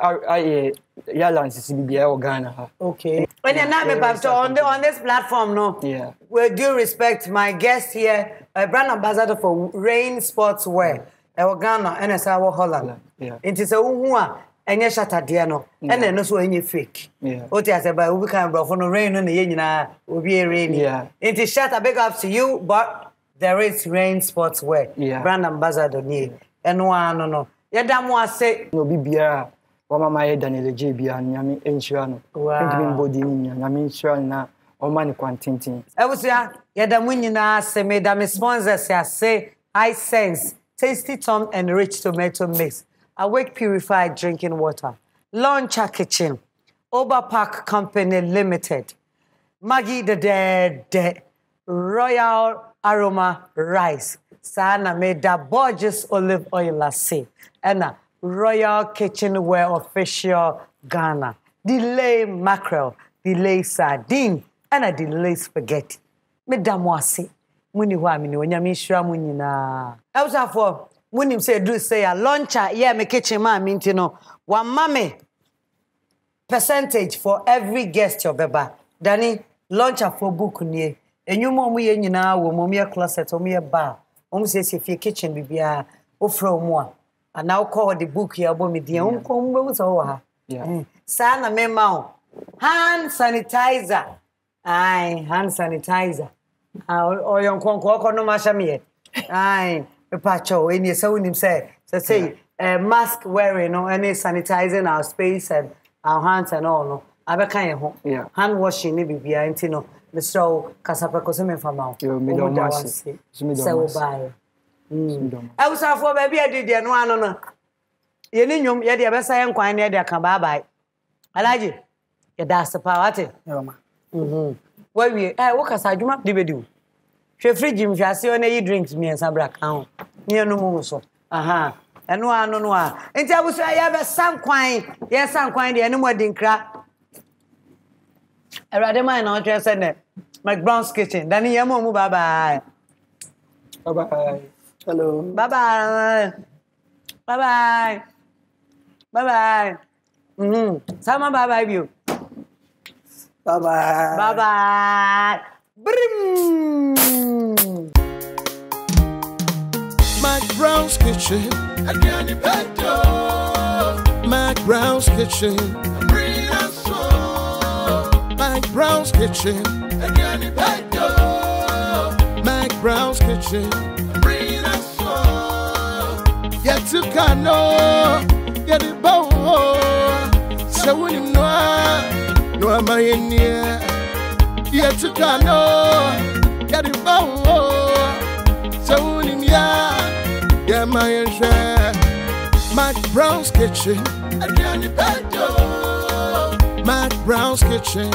Yeah, lands CBBI or Ghana. Okay. When you're not on this platform, no. Yeah. With due respect, my guest here, a brand ambassador for Rain Sportswear, Ghana, and it's our Holland. Yeah. It is a who and you shut at Diano, and then also any fake. Yeah. What I say, but we can't go for no rain on the Yenina, will be a rain. Yeah. It is shut a big up to you, but there is Rain Sportswear. Yeah. Brand ambassador near. And one, no. Yadam say, no, BBR. Wama my Daniel Agyei bia nyame enhyira no entimi body ni nyame enhyira na o ma ne kwantintin Ebusia yeda munyina se me da me sponsors ya say I sense tasty tom and rich tomato mix awake purified drinking water Launcher Kitchen Overpack Company Limited Maggie the Dead Royal Aroma Rice Sana made da Borges olive oil lassi ena Royal Kitchenware Official Ghana. Delay mackerel, delay sardine, and a delay spaghetti. Madame Wasi, Muni Wamini, when you miss Ramunina. I was for when him say, do say a launcher, yeah, me kitchen man, mintino. One mammy percentage for every guest your beba. Danny, launcher for book near. And you mom, we in now, mommy a closet or me a bar. Says if your kitchen be a offer more. And now call the book here about me dear yeah. Sana memo hand sanitizer. Aye, hand sanitizer. Or young conquer no mashamie. Aye, a patcho in your sound him say mask wearing or any sanitizing our space and our hands and all no. I can't home. Yeah. Hand washing maybe behind Tino. The show Casapacosame from out. You made a mass. So bye. I was for baby, I did the one. You knew you had the best I am quite near the Kababa. I like you. That's the party. Well, we work as I do not do. She free Jim, if I see any drinks me and some black count. Near no more so. Aha. And no, and I was I have a some quine. Yes, some quine, the animal didn't crack. I rather mind not just said McBrown's kitchen. Danny Yamo, bye bye. Bye bye. Hello. Bye-bye. Bye-bye. Bye-bye. Sama bye-bye you. Bye-bye. Bye-bye. Brim. McBrown's kitchen. McBrown's kitchen. McBrown's kitchen. McBrown's kitchen. Yet to cano, get it bow. So when you know, no am I in here. Yet to cano, get it bow. So when you yeah, my share. McBrown's kitchen. McBrown's kitchen.